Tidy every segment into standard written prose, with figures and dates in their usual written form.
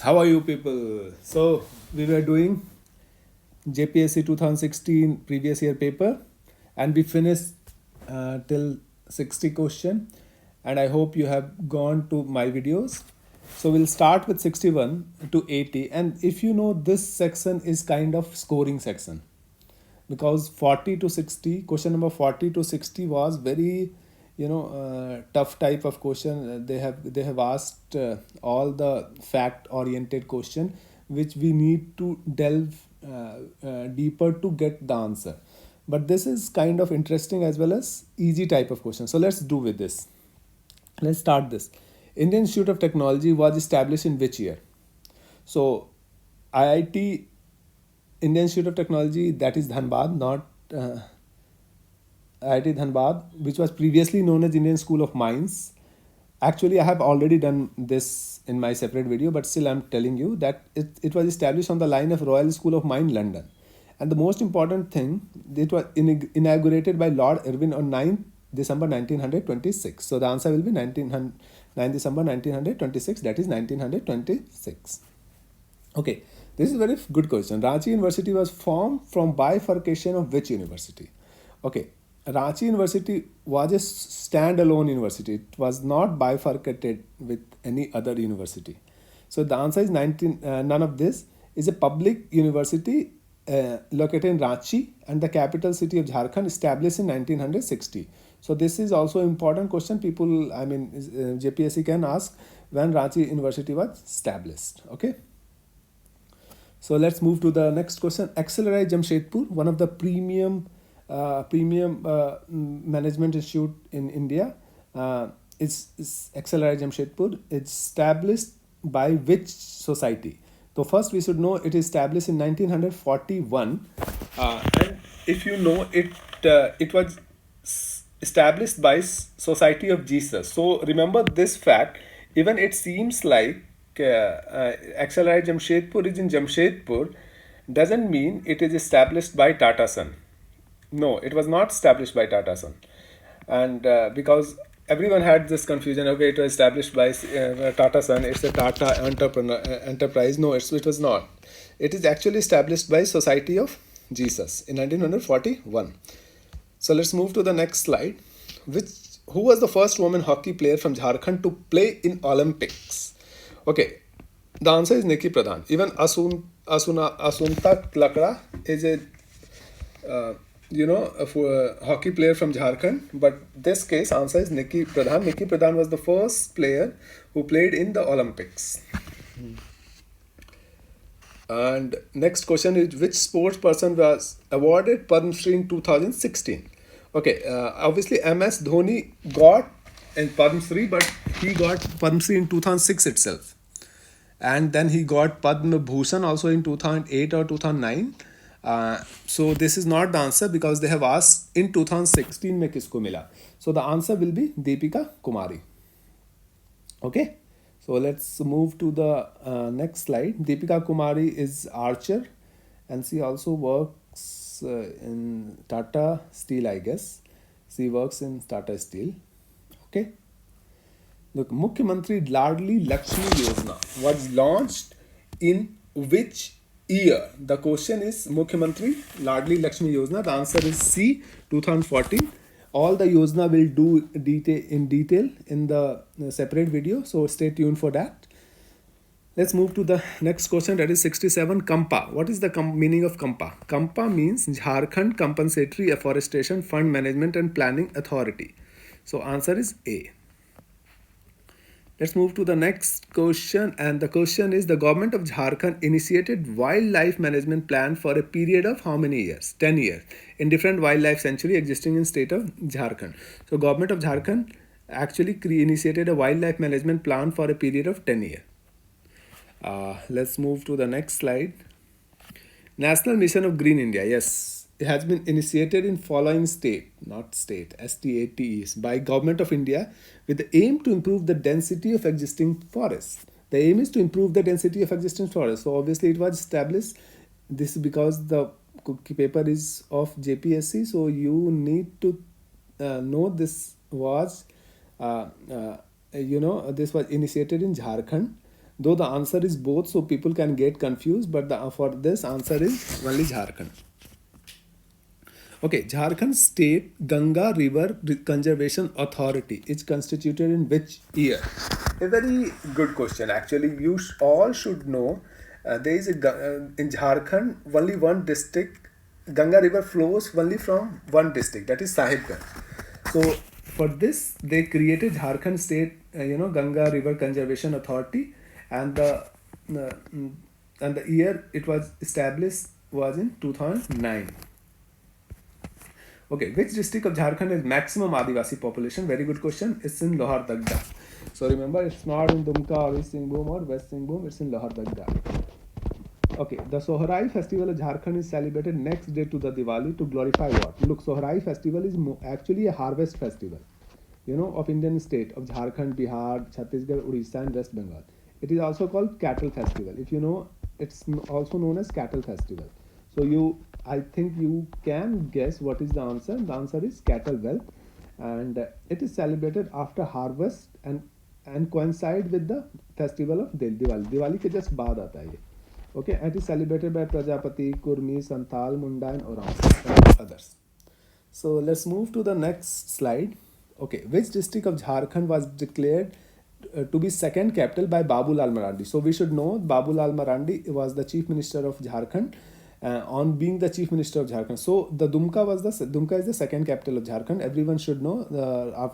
How are you people? So we were doing JPSC 2016 previous year paper, and we finished till 60 question, and I hope you have gone to my videos. So we'll start with 61 to 80, and if you know, this section is kind of scoring section, because 40 to 60, question number 40 to 60 was very tough type of question. They have asked all the fact oriented question, which we need to delve deeper to get the answer. But this is kind of interesting as well as easy type of question, so let's do with this. Let's start this. Indian Institute of Technology was established in which year? So IIT, Indian Institute of Technology, that is Dhanbad, not IIT Dhanbad, which was previously known as Indian School of Mines. Actually, I have already done this in my separate video, but still I'm telling you that it was established on the line of Royal School of Mine, London. And the most important thing, it was inaugurated by Lord Irwin on 9th December 1926. So the answer will be 9 December 1926, that is 1926. Okay, this is a very good question. Ranchi University was formed from bifurcation of which university? Okay, Ranchi University was a standalone university. It was not bifurcated with any other university. So the answer is none of this. Is a public university located in Ranchi and the capital city of Jharkhand, established in 1960. So this is also important question. People, JPSC can ask when Ranchi University was established. Okay. So let's move to the next question. Accelerate Jamshedpur, one of the premium management institute in India. It's Accelerate Jamshedpur. It's established by which society? So first we should know it is established in 1941, and if you know it, it was established by Society of Jesus. So remember this fact. Even it seems like Accelerate Jamshedpur is in Jamshedpur, doesn't mean it is established by Tata Son. No, it was not established by Tata Son, and because everyone had this confusion. Okay, it was established by Tata Son. It's a Tata enterprise. No, it was not. It is actually established by Society of Jesus in 1941. So let's move to the next slide. Who was the first woman hockey player from Jharkhand to play in Olympics? Okay, the answer is Nikki Pradhan. Even Asunta Lakra is a a hockey player from Jharkhand, but this case answer is Nikki Pradhan. Nikki Pradhan was the first player who played in the Olympics. And next question is, which sports person was awarded Padma Shri in 2016? Okay, obviously MS Dhoni got in Padma Shri, but he got Padma Shri in 2006 itself, and then he got Padma Bhushan also in 2008 or 2009. So this is not the answer, because they have asked in 2016 में किसको मिला. So the answer will be Deepika Kumari. Okay, so let's move to the next slide. Deepika Kumari is archer, and she also works in Tata Steel, I guess. She works in Tata Steel. Okay. Look, Mukhyamantri Ladli Lakshmi Yojana was launched in which year? The question is Mukhyamantri Ladli Lakshmi Yojana. The answer is C, 2014. All the Yojana will do in detail in the separate video, so stay tuned for that. Let's move to the next question, that is 67. Kampa. What is the meaning of Kampa? Kampa means Jharkhand Compensatory Afforestation Fund Management and Planning Authority. So answer is A. Let's move to the next question, and the question is, the government of Jharkhand initiated wildlife management plan for a period of how many years? 10 years in different wildlife sanctuary existing in state of Jharkhand. So government of Jharkhand actually initiated a wildlife management plan for a period of 10 years. Let's move to the next slide. National Mission of Green India. Yes, it has been initiated in following state, not state, STATEs, by Government of India with the aim to improve the density of existing forests. The aim is to improve the density of existing forests. So obviously it was established. This is because the paper is of JPSC, so you need to know this was this was initiated in Jharkhand Though the answer is both, so people can get confused, but for this answer is only Jharkhand. Okay, Jharkhand State Ganga River Conservation Authority is constituted in which year? A very good question. Actually, you all should know. There is in Jharkhand only one district. Ganga River flows only from one district, that is Sahibganj. So for this, they created Jharkhand State, Ganga River Conservation Authority, and uh, mm, the year it was established was in 2009. Okay, which district of Jharkhand has maximum Adivasi population? Very good question. It's in Lohardaga. So remember, it's not in Dumka or East Singhbhum or West Singhbhum. It's in Lohardaga. Okay, the Sohrai festival of Jharkhand is celebrated next day to the Diwali to glorify what? Look, Sohrai festival is actually a harvest festival, of Indian state of Jharkhand, Bihar, Chhattisgarh, Odisha, and West Bengal. It is also called cattle festival. If you know, it's also known as cattle festival. So I think you can guess what is the answer. The answer is cattle wealth, and it is celebrated after harvest and coincide with the festival of Diwali. Diwali के just बाद आता है ये. Okay, and it is celebrated by Prajapati, Kurmi, Santhal, Munda, and Oraon, and others. So let's move to the next slide. Okay, which district of Jharkhand was declared to be second capital by Babulal Marandi? So we should know Babulal Marandi was the chief minister of Jharkhand. On being the chief minister of Jharkhand, so the Dumka is the second capital of Jharkhand. Everyone should know.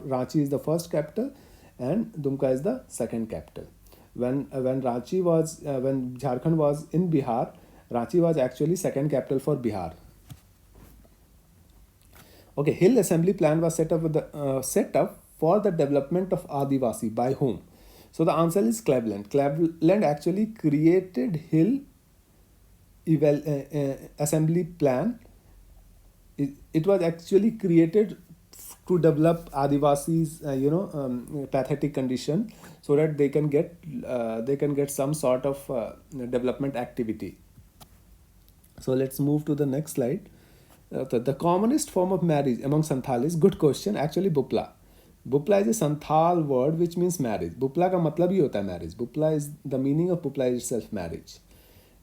Ranchi is the first capital, and Dumka is the second capital. When Jharkhand was in Bihar, Ranchi was actually second capital for Bihar. Okay, Hill Assembly Plan was set up for the development of Adivasi by whom? So the answer is Cleveland. Cleveland actually created Hill Assembly Plan. It was actually created to develop Adivasis, pathetic condition, so that they can get some sort of development activity. So let's move to the next slide. The commonest form of marriage among Santhals, good question. Actually, Bupla. Bupla is a Santhal word which means marriage. Bupla का मतलब ही होता है marriage. Bupla is the meaning of Bupla is itself marriage.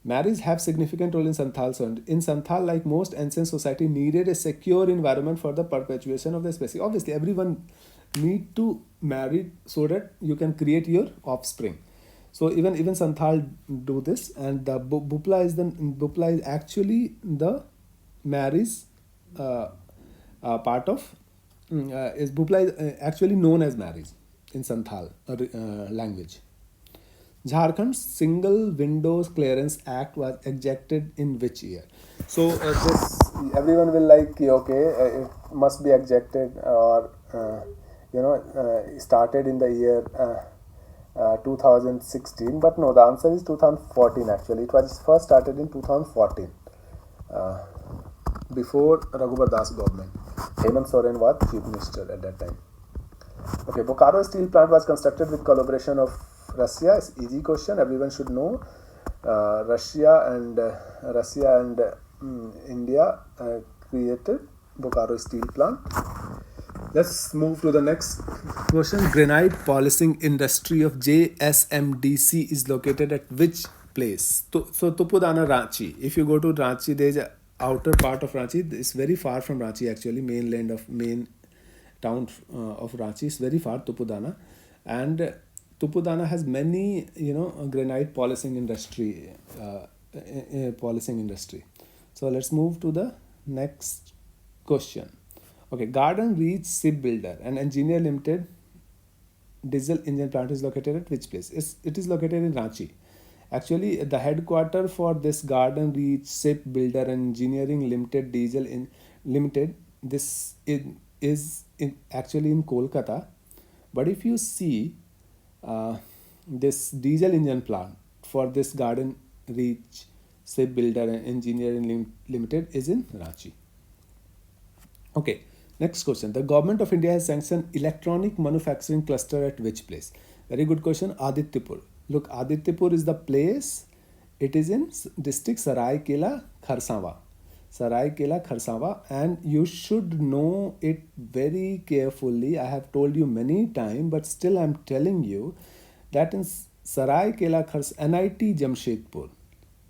Marriage have significant role in Santhal. So in Santhal, like most ancient society, needed a secure environment for the perpetuation of the species. Obviously, everyone need to marry so that you can create your offspring. So even Santhal do this, and the Bupla is actually the marriage part of is Bupla is actually known as marriage in Santhal language. Jharkhand's Single Windows Clearance Act was ejected in which year? So this everyone will like, okay, it must be ejected or started in the year 2016, but no, the answer is 2014. Actually, it was first started in 2014, before Raghubar Das government. Hemant Soren was chief minister at that time. Okay, Bokaro steel plant was constructed with collaboration of Russia. It's easy question. Everyone should know. Russia and India created Bokaro steel plant. Let's move to the next question. Granite polishing industry of JSMDC is located at which place? So Tupudana, Ranchi. If you go to Ranchi, there is a outer part of Ranchi. It's very far from Ranchi actually. Main town of Ranchi is very far, Tupudana, and Tupudana has many granite polishing industry. So let's move to the next question. Okay, Garden Reach Shipbuilder and Engineer Limited diesel engine plant is located at which place? It is located in Ranchi. Actually, the headquarter for this Garden Reach Shipbuilder and Engineering Limited Diesel Limited, this is actually in Kolkata. But if you see this diesel engine plant for this Garden Reach Shipbuilder and Engineering Limited is in Ranchi. Okay, next question. The government of India has sanctioned electronic manufacturing cluster at which place? Very good question. Adityapur. Look, Adityapur is the place. It is in district Saraikela Kharsawa. And you should know it very carefully. I have told you many times, but still I'm telling you that in Saraikela Khars NIT Jamshedpur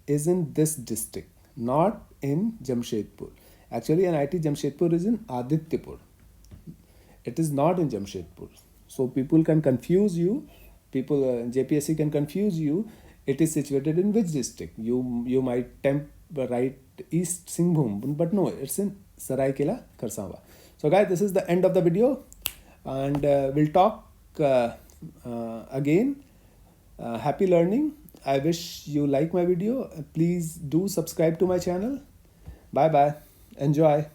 is in this district, not in Jamshedpur. Actually, NIT Jamshedpur is in Adityapur. It is not in Jamshedpur. So people can confuse you. People JPSC can confuse you. It is situated in which district? You might write East Singhbhum, but no, it's in Saraikela Kharsawa. So guys, this is the end of the video, and we'll talk again. Happy learning. I wish you like my video. Please do subscribe to my channel. Bye bye. Enjoy.